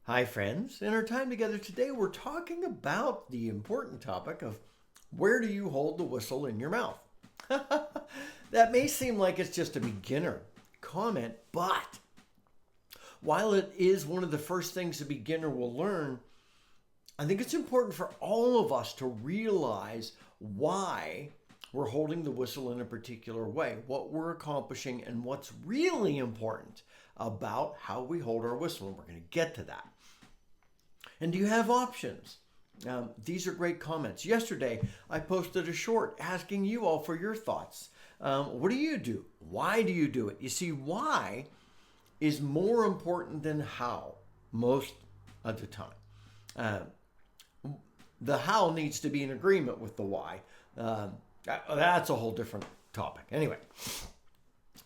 Hi, friends. In our time together today, we're talking about the important topic of where do you hold the whistle in your mouth? That may seem like it's just a beginner comment, but while it is one of the first things a beginner will learn, I think it's important for all of us to realize why we're holding the whistle in a particular way, what we're accomplishing, and what's really important about how we hold our whistle. And we're going to get to that. And do you have options? These are great comments. Yesterday, I posted a short asking you all for your thoughts. What do you do? Why do you do it? You see, why is more important than how most of the time. The how needs to be in agreement with the why. That's a whole different topic. Anyway,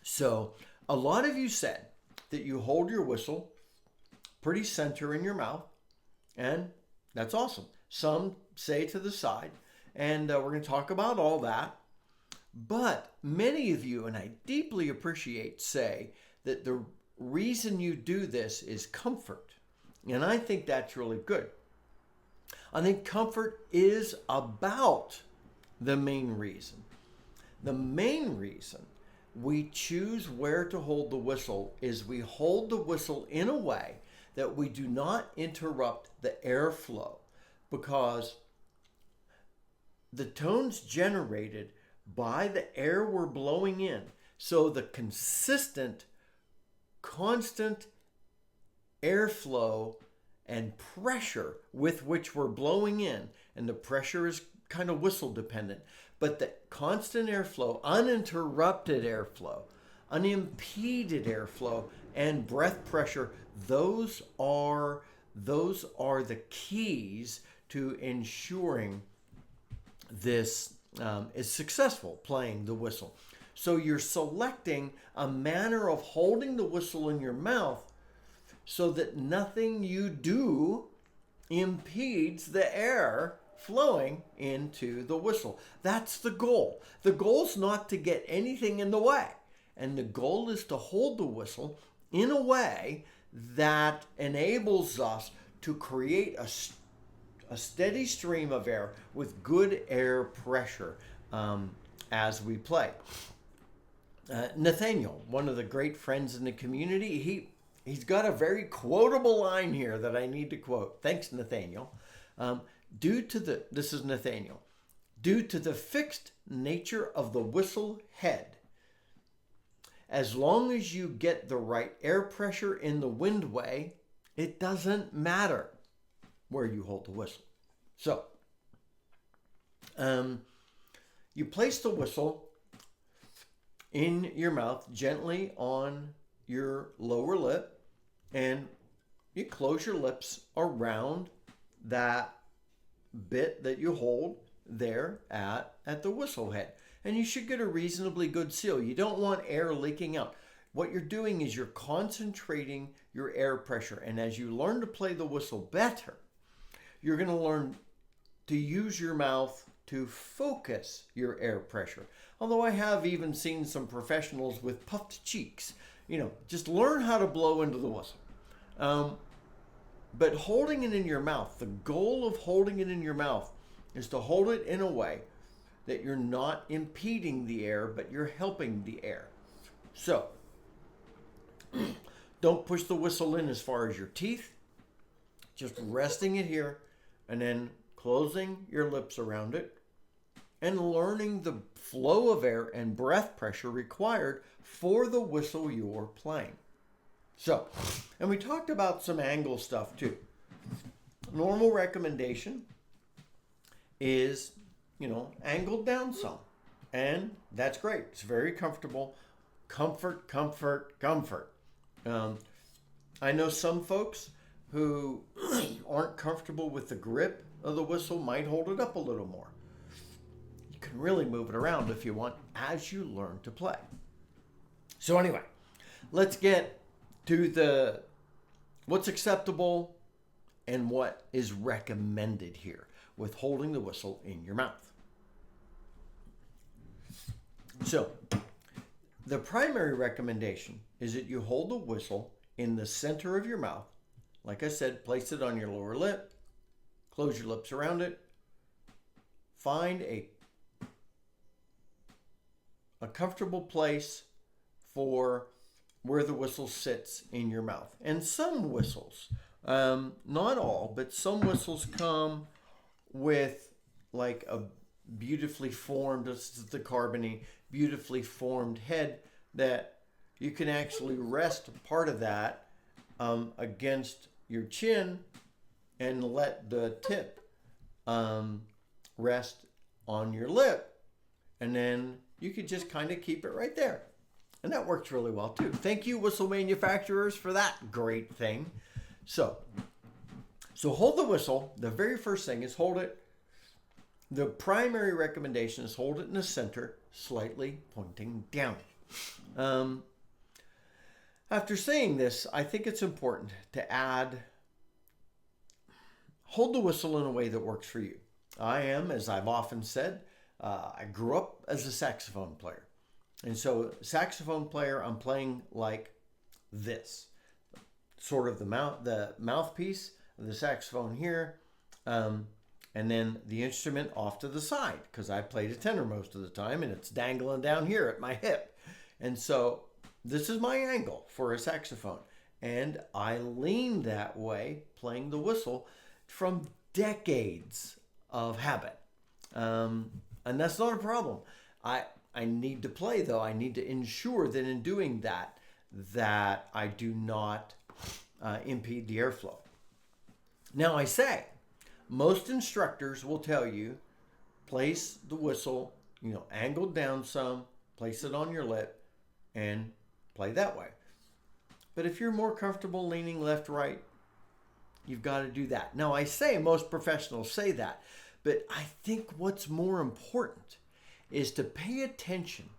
so a lot of you said that you hold your whistle pretty center in your mouth, and that's awesome. Some say to the side, and we're going to talk about all that. But many of you, and I deeply appreciate, say that the reason you do this is comfort. And I think that's really good. I think comfort is about the main reason. The main reason we choose where to hold the whistle is we hold the whistle in a way that we do not interrupt the airflow, because the tone's generated by the air we're blowing in. So the consistent, constant airflow and pressure with which we're blowing in, and the pressure is kind of whistle dependent, but the constant airflow, uninterrupted airflow, unimpeded airflow, and breath pressure, those are the keys to ensuring this is successful, playing the whistle. So you're selecting a manner of holding the whistle in your mouth so that nothing you do impedes the air flowing into the whistle. That's the goal. The goal's not to get anything in the way. And the goal is to hold the whistle in a way that enables us to create a steady stream of air with good air pressure as we play. Nathaniel, one of the great friends in the community, he's got a very quotable line here that I need to quote. Thanks, Nathaniel. This is Nathaniel. Due to the fixed nature of the whistle head, as long as you get the right air pressure in the windway, it doesn't matter where you hold the whistle. So, you place the whistle in your mouth gently on your lower lip, and you close your lips around that bit that you hold there at the whistle head. And you should get a reasonably good seal. You don't want air leaking out. What you're doing is you're concentrating your air pressure. And as you learn to play the whistle better, you're going to learn to use your mouth to focus your air pressure. Although I have even seen some professionals with puffed cheeks. Just learn how to blow into the whistle. But holding it in your mouth, the goal of holding it in your mouth is to hold it in a way that you're not impeding the air, but you're helping the air. So, don't push the whistle in as far as your teeth, just resting it here and then closing your lips around it and learning the flow of air and breath pressure required for the whistle you're playing. So, and we talked about some angle stuff too. Normal recommendation is, angled down some. And that's great. It's very comfortable. Comfort, comfort, comfort. I know some folks who aren't comfortable with the grip of the whistle might hold it up a little more. You can really move it around if you want as you learn to play. So anyway, let's get to what's acceptable and what is recommended here with holding the whistle in your mouth. So, the primary recommendation is that you hold the whistle in the center of your mouth, like I said, place it on your lower lip, close your lips around it, find a comfortable place for where the whistle sits in your mouth. And some whistles, not all, but some whistles come with like a beautifully formed, this is the carbony, beautifully formed head that you can actually rest part of that against your chin and let the tip rest on your lip. And then you could just kind of keep it right there. And that works really well too. Thank you, whistle manufacturers, for that great thing. So hold the whistle. The very first thing is hold it. The primary recommendation is hold it in the center, slightly pointing down. After saying this, I think it's important to add, hold the whistle in a way that works for you. I am, as I've often said, I grew up as a saxophone player. And so saxophone player, I'm playing like this. Sort of the mouthpiece of the saxophone here, and then the instrument off to the side, because I played a tenor most of the time and it's dangling down here at my hip. And so this is my angle for a saxophone. And I lean that way playing the whistle from decades of habit. And that's not a problem. I need to play, though. I need to ensure that in doing that I do not impede the airflow. Now I say, most instructors will tell you, place the whistle, angled down some, place it on your lip, and play that way. But if you're more comfortable leaning left, right, you've got to do that. Now I say most professionals say that, but I think what's more important is to pay attention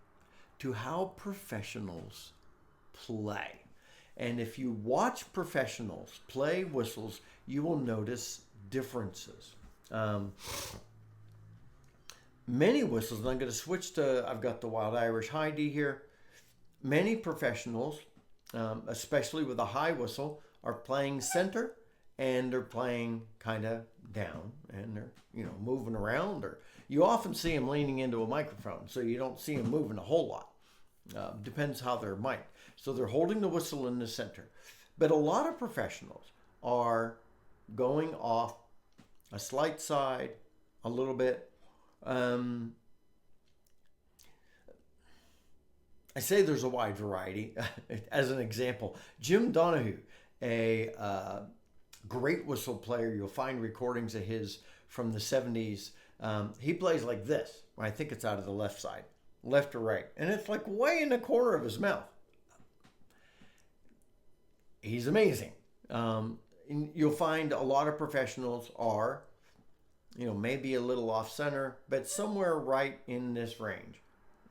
to how professionals play. And if you watch professionals play whistles, you will notice differences. Many whistles, and I'm going to switch to, I've got the Wild Irish High D here. Many professionals, especially with a high whistle, are playing center and they're playing kind of down and they're, moving around, or you often see them leaning into a microphone, so you don't see them moving a whole lot. Depends how they're mic'd. So they're holding the whistle in the center. But a lot of professionals are going off a slight side, a little bit. I say there's a wide variety. As an example, Jim Donahue, a great whistle player. You'll find recordings of his from the 70s. He plays like this. I think it's out of the left side, left or right. And it's like way in the corner of his mouth. He's amazing. You'll find a lot of professionals are, maybe a little off center, but somewhere right in this range.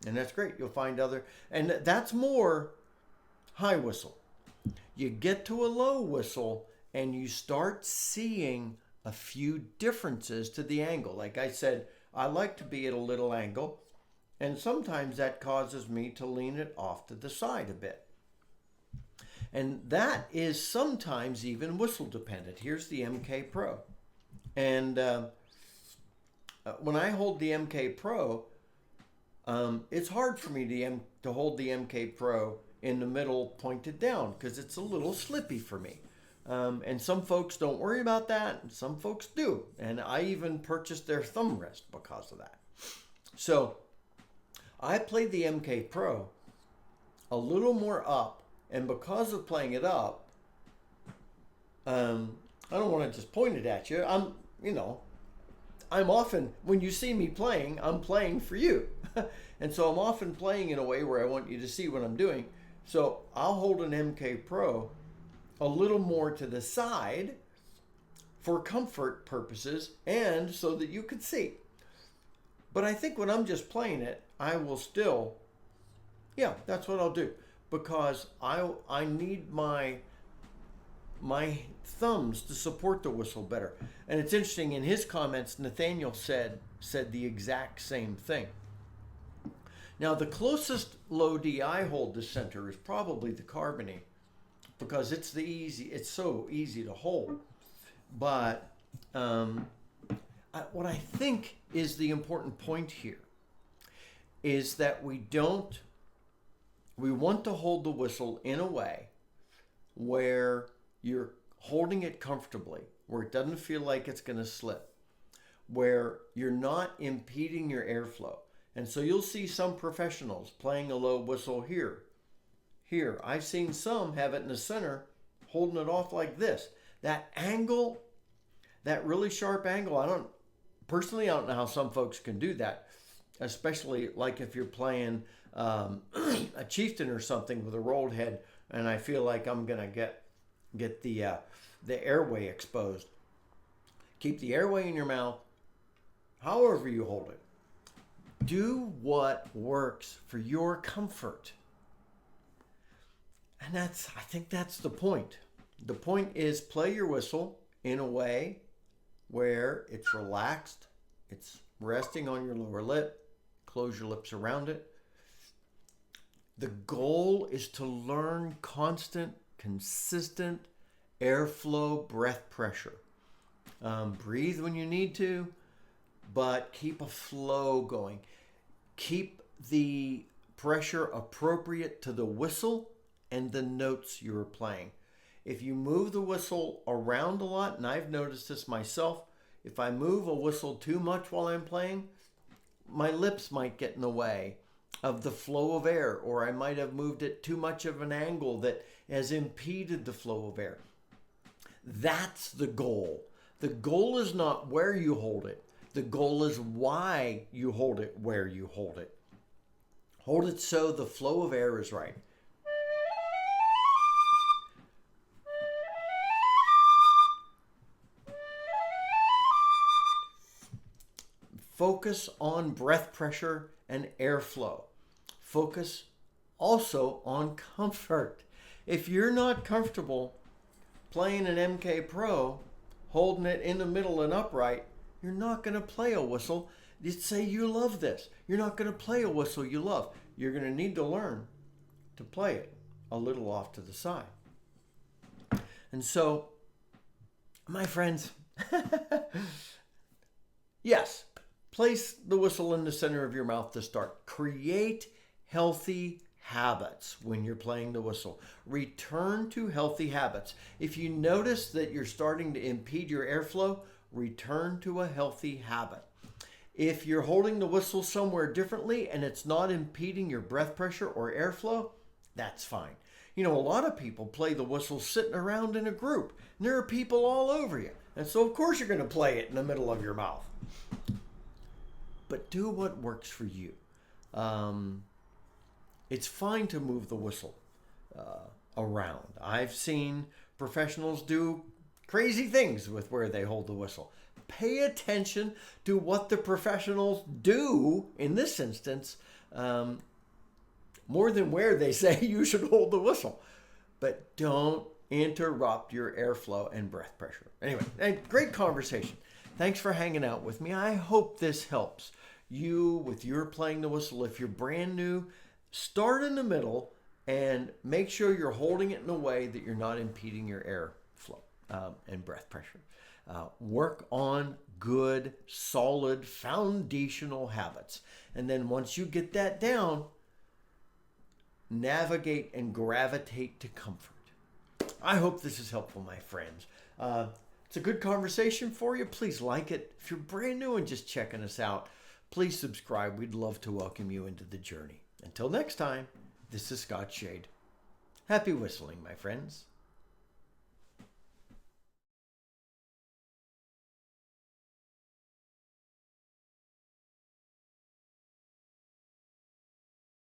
And that's great. You'll find and that's more high whistle. You get to a low whistle and you start seeing a few differences to the angle. Like I said, I like to be at a little angle, and sometimes that causes me to lean it off to the side a bit. And that is sometimes even whistle dependent. Here's the MK Pro. And when I hold the MK Pro, it's hard for me to hold the MK Pro in the middle pointed down because it's a little slippy for me. And some folks don't worry about that, and some folks do. And I even purchased their thumb rest because of that. So I played the MK Pro a little more up, and because of playing it up, I don't want to just point it at you. I'm often, when you see me playing, I'm playing for you. And so I'm often playing in a way where I want you to see what I'm doing. So I'll hold an MK Pro a little more to the side for comfort purposes and so that you could see. But I think when I'm just playing it, I will still, that's what I'll do, because I need my thumbs to support the whistle better. And it's interesting, in his comments, Nathaniel said the exact same thing. Now, the closest low D I hold to center is probably the carbony. because it's so easy to hold. But what I think is the important point here is that we want to hold the whistle in a way where you're holding it comfortably, where it doesn't feel like it's going to slip, where you're not impeding your airflow. And so you'll see some professionals playing a low whistle here. Here, I've seen some have it in the center, holding it off like this. That angle, that really sharp angle, I don't know how some folks can do that, especially like if you're playing a chieftain or something with a rolled head, and I feel like I'm gonna get the airway exposed. Keep the airway in your mouth, however you hold it. Do what works for your comfort. And I think that's the point. The point is play your whistle in a way where it's relaxed, it's resting on your lower lip, close your lips around it. The goal is to learn constant, consistent airflow, breath pressure. Breathe when you need to, but keep a flow going. Keep the pressure appropriate to the whistle and the notes you're playing. If you move the whistle around a lot, and I've noticed this myself, if I move a whistle too much while I'm playing, my lips might get in the way of the flow of air, or I might have moved it too much of an angle that has impeded the flow of air. That's the goal. The goal is not where you hold it. The goal is why you hold it where you hold it. Hold it so the flow of air is right. Focus on breath pressure and airflow. Focus also on comfort. If you're not comfortable playing an MK Pro, holding it in the middle and upright, you're not going to play a whistle. You say you love this. You're not going to play a whistle you love. You're going to need to learn to play it a little off to the side. And so, my friends, yes, place the whistle in the center of your mouth to start. Create healthy habits when you're playing the whistle. Return to healthy habits. If you notice that you're starting to impede your airflow, return to a healthy habit. If you're holding the whistle somewhere differently and it's not impeding your breath pressure or airflow, that's fine. You know, a lot of people play the whistle sitting around in a group, and there are people all over you. And so, of course, you're going to play it in the middle of your mouth. But do what works for you. It's fine to move the whistle around. I've seen professionals do crazy things with where they hold the whistle. Pay attention to what the professionals do, in this instance, more than where they say you should hold the whistle. But don't interrupt your airflow and breath pressure. Anyway, great conversation. Thanks for hanging out with me. I hope this helps you with your playing the whistle. If you're brand new, start in the middle and make sure you're holding it in a way that you're not impeding your airflow and breath pressure. Work on good, solid, foundational habits. And then once you get that down, navigate and gravitate to comfort. I hope this is helpful, my friends. It's a good conversation for you. Please like it. If you're brand new and just checking us out, please subscribe. We'd love to welcome you into the journey. Until next time, this is Scott Shade. Happy whistling, my friends.